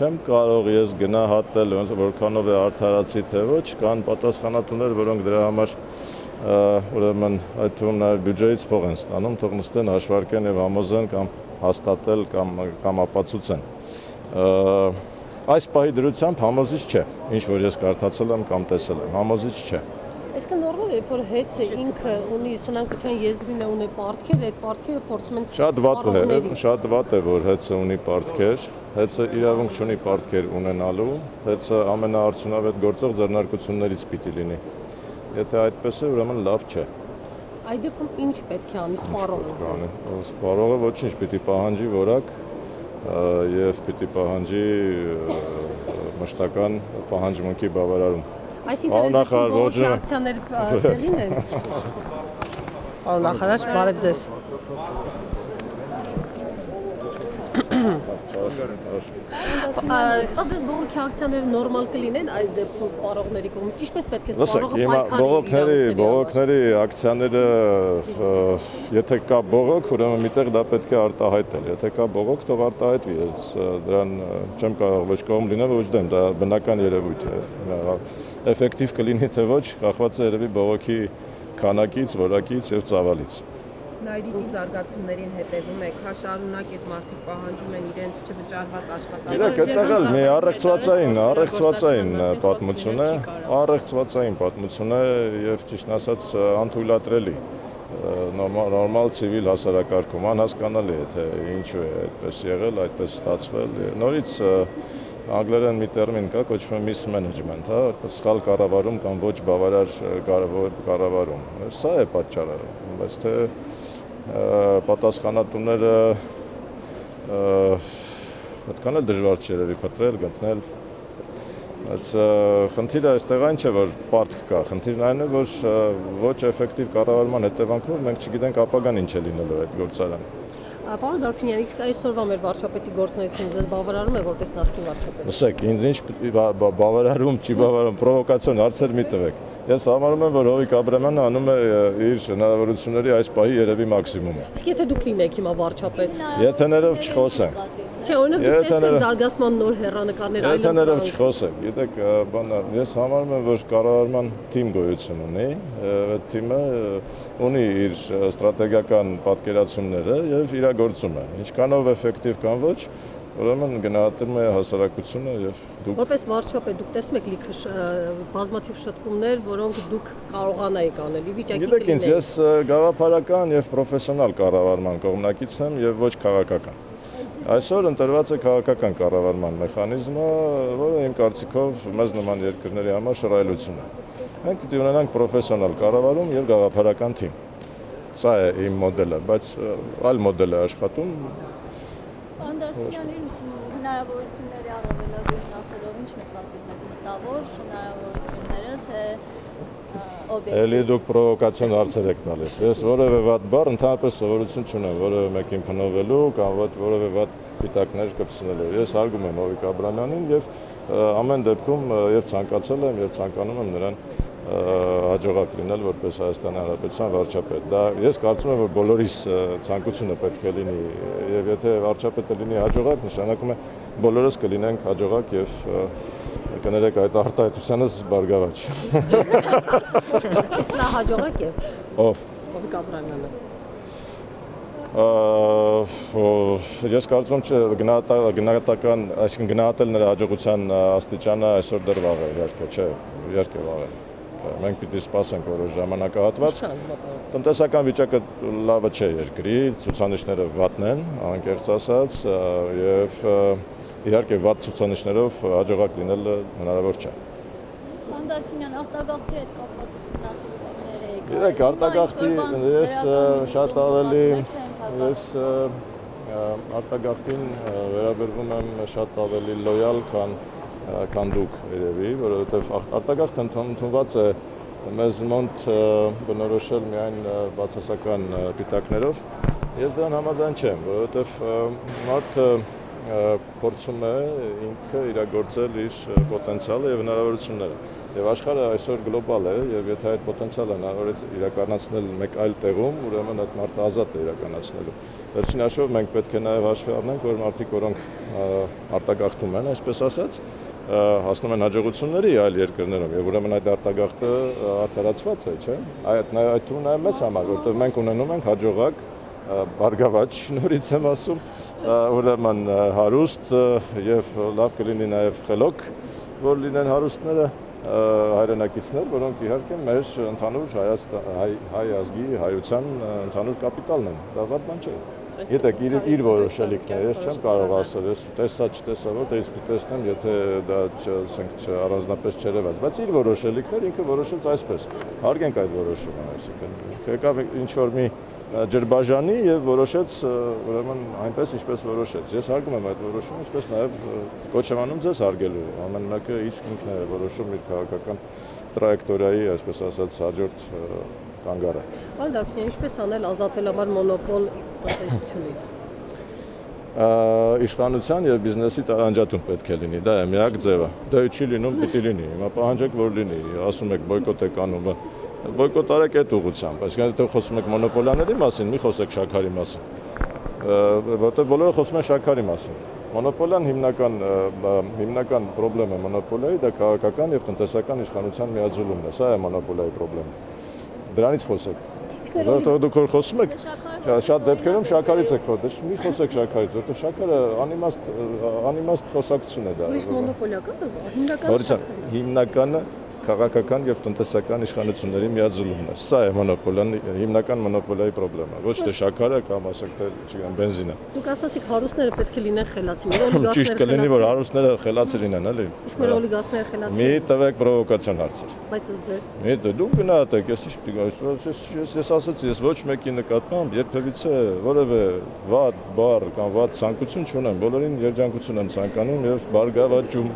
Չեմ կարող ես գնահատել որքանով է արդարացի թե ոչ, կան պատասխանատուներ, որոնք դրա համար ուրեմն այդ թվում նաև բյուջեից փող են ստանում, թող նստեն, հաշվարկեն եւ համոզեն կամ հաստատել կամ ապացուցեն։ Այս պահի դրությամբ համոզիչ չէ, ինչ որ ես կարդացել եմ կամ տեսել եմ, համոզիչ չէ։ Այսինքն նորմալ է, որ հեծը ինքը ունի սնանկության եզրին ունի պարտքեր, այդ պարտքերը փորձում են Շատ վատ է, որ հեծը ունի պարտքեր, հեծը իրավունք չունի պարտքեր ունենալու, հեծը ամենաարդյունավետ գործող ձեռնարկություններից պիտի լինի։ Եթե այդպես է, ուրեմն լավ չէ։ Այդ դեպքում ինչ պետք է անի սպառողը։ Սպառողը ոչինչ, պիտի պահանջի որակ եւ պիտի պահանջի մշտական պահանջմունքի բավարարում։ Այսինքն ողջ ակցիաների տեղին է։ Պարոն նախարար, բարև ձեզ։ Ասես բողոքի ակցիաները նորմալ կլինեն այս դեպքում սպառողների կողմից։ Ինչպես պետք է սպառողը բողոքների ակցիաները, եթե կա բողոք, ուրեմն միտեղ դա պետք է արտահայտել։ Եթե կա բողոք, թող արտահայտվի։ Ես դրան չեմ կարող ոչ կողմ լինել, ոչ դեմ, դա բնական երևույթ է։ Էֆեկտիվ կլինի թե ոչ, կախված է երևի բողոքի քանակից, որակից եւ ծավալից։ Նայրիկի զարգացումներին հետևում եք, հա շարունակ այդ մարդիկ պահանջում են իրենց չվճարված աշխատանքը։ Իրեք այդտեղ էլ մի առեղծվածային պատմություն է եւ ճիշտ ասած անթույլատրելի նորմալ ցիվիլ հասարակարգում անհասկանալի է թե ինչու է այդպես եղել, այդպես ստացվել։ Նորից անգլերեն մի տերմին կա, կոչվում է mismanagement, հա, սխալ կառավարում կամ ոչ բավարար կառավարում։ Սա է պատճառը, բայց թե պատասխանատուները այդքան էլ դժվար չէ երևի փտրել, գտնել։ Բայց խնդիրը այստեղ այն չէ, որ պարտք կա, խնդիրն այն է, որ ոչ էֆեկտիվ կառավարման հետևանքով մենք չգիտենք ապագան ինչ է լինելու այդ գործարանը։ Պարոն Դարփինյան, իսկ այսօրվա մեր վարչապետի գործունեությունը ձեզ բավարարում է որպես նախկին վարչապետ։ Լսեք, ինձ ինչ բավարարում, չի բավարարում, պրովոկացիոն հարցեր մի տվեք։ Ես համարում եմ, որ Հովիկ Աբրամյանը անում է իր հնարավորությունների այս պահի երևի մաքսիմումը։ Իսկ եթե դուք լինեք հիմա վարչապետ։ Եթեներով չխոսենք։ Չէ, օրինակ դուք տեսնեք զարգացման նոր հեռանկարներ այլ։ Եթեներով չխոսենք։ Գիտեք, ես համարում եմ, որ կառավարման թիմ գոյություն ունի, այդ թիմը ունի իր ստրատեգիական պատկերացումները եւ իրագործում է։ Ինչքանով էֆեկտիվ կամ ոչ, ուրեմն գնահատում է հասարակությունը եւ դուք որպես վարչապետ դուք տեսնում եք լիքը բազմաթիվ շտկումներ, որոնք դուք կարողանայիք անել, վիճակի կլինեք։ Գիտեք, ես գաղափարական եւ պրոֆեսիոնալ կառավարման կողմնակից եմ եւ ոչ քաղաքական։ Այսօր ընտրված է քաղաքական կառավարման մեխանիզմը, որը իմ կարծիքով մեզ նման երկրների համար շռայլություն է։ Մենք պիտի ունենանք պրոֆեսիոնալ կառավարում եւ գաղափարական թիմ։ Սա է իմ մոդելը, բայց այլ մոդել է աշխատում։ Անդրեյանի հնարավորությունների առավելագույն ասելով ինչ նկատիվ եք մտավոր հնարավորությունները, թե Էլի դուք պրովոկացիոն հարցեր եք տալիս։ Ես որևէ վատ բառ ընդհանրապես սովորություն չունեմ որևէ մեկին փնովելու կամ որևէ վատ պիտակներ կպցնելու։ Ես հարգում եմ Հովիկ Աբրամյանին եւ ամեն դեպքում եւ ցանկացել եմ եւ ցանկանում եմ նրան հաջողակ լինել որպես Հայաստանի Հանրապետության վարչապետ։ Դա ես կարծում եմ, որ բոլորիս ցանկությունը պետք է լինի եւ եթե վարչապետը լինի հաջողակ, նշանակում է բոլորս կլինենք հաջողակ եւ կներեք այդ արտահայտությանս բարգավաճ։ Իսկ նա հաջողակ է։ Ով։ Հովիկ Աբրամյանը։ Ես կարծում եմ գնահատական, այսինքն գնահատել նրա հաջողության աստիճանը այսօր դեռ վաղ է, իհարկե, չէ, իհարկե վաղ է։ Մենք պիտի սպասենք որոշ ժամանակահատված։ Տնտեսական վիճակը լավը չէ երկրի, ցուցանիշները վատն են, անկեղծ ասած, եւ իհարկե վատ ցուցանիշներով հաջողակ լինելը հնարավոր չէ։ Պարոն Դարփինյան, արտագաղթի հետ կապված ուսումնասիրություններ եք։ Գիտեք, արտագաղթի ես շատ ավելի արտագաղթին վերաբերվում եմ շատ ավելի լոյալ, քան դուք երևի, որովհետև արտագաղթը ընդունված է մեզ մոտ բնորոշել միայն բացասական պիտակներով։ Ես դրան համաձայն չեմ, որովհետև մարդը փորձում է ինքը իրագործել իր պոտենցիալը եւ հնարավորությունները։ Եվ աշխարհը այսօր գլոբալ է, եւ եթե այդ պոտենցիալը հնարավոր է իրականացնել մեկ այլ տեղում, ուրեմն այդ մարդը ազատ է իրականացնելու։ Վերջին հաշվով մենք պետք է նաեւ հաշվի առնենք, որ մարդիկ, որոնք արտագաղթում են, այսպես ասած, հասնում են հաջողությունների այլ երկրներում եւ ուրեմն այդ արտագաղթը արդարացված է, չէ՞։ Այդ թվում նաեւ մեզ համար, որովհետեւ մենք ունենում ենք հաջողակ բարգավաճ, նորից եմ ասում, ուրեմն հարուստ եւ լավ կլինի նաեւ խելոք, որ լինեն հարուստները հայրենակիցներ, որոնք իհարկե մեր ընդհանուր հայ ազգի, հայության ընդհանուր կապիտալն են, դա վատ բան չէ։ Գիտեք, իր որոշելիքն է, ես չեմ կարող ասել, ես տեսա, չտեսա, որտեղից տեսնեմ, եթե դա առանձնապես չերևաց, բայց իր որոշելիքն էր, ինքը որոշեց այսպես, հարգենք այդ որոշումը, այսինքն, եկավ ինչ-որ մի ջրբաժանի եւ որոշեց ուրեմն այնպես ինչպես որոշեց։ Ես հարգում եմ այդ որոշումը, ինչպես նաեւ կոչ եմ անում ձեզ հարգելու։ Ամեն մեկը ինքն է որոշում իր քաղաքական տրայեկտորիայի, այսպես ասած, հաջորդ կանգառը։ Պարոն Դարբինյան, ինչպես անել ազատել համար մոնոպոլ տնտեսությունից։ Իշխանության եւ բիզնեսի տարանջատում պետք է լինի, դա է միակ ձևը։ Դա չի լինում, պիտի լինի։ Հիմա պահանջեք, որ լինի, ասում եք բոյկոտ եք անում, բոյկոտ արեք այդ ուղղությամբ, այսինքն եթե խոսում եք մոնոպոլիաների մասին, մի խոսեք շաքարի մասին, որտեղ բոլորը խոսում են շաքարի մասին։ Մոնոպոլիան հիմնական խնդրեմ է մոնոպոլիայի, դա քաղաքական եւ տնտեսական իշխանության միաձուլումն է, սա է մոնոպոլիայի խնդրեմը։ Դրանից խոսեք։ Որտեղ դուք խոսում եք, շատ դեպքերում շաքարից եք խոսում, մի խոսեք շաքարից, որտեղ շաքարը անիմաստ խոսակցություն է դա։ Ուրիշ մոնոպոլիական, հիմնականը քաղաքական եւ տնտեսական իշխանությունների միաձուլումն է։ Սա է մոնոպոլիան, հիմնական մոնոպոլիայի խնդրեմը, ոչ թե շաքարը կամ ասեք թե, չգիտեմ, բենզինը։ Դուք ասացիք հարուստները պետք է լինեն խելացի, օլիգարխները։ Ճիշտ կլինի, որ հարուստները խելացի լինեն, էլի։ Իսկ մեր օլիգարխները խելացի։ Մի տվեք պրովոկացիոն հարցեր։ Բայց ձեզ։ Մի դուք գնահատեք, ես ինչ պիտի գայս, ես ասացի, ես ոչ մեկի նկատմամբ երբևիցե որևէ վատ բառ կամ վատ ցանկություն չունեմ, բոլորին երջանկություն եմ ցանկանում եւ բարգավաճում։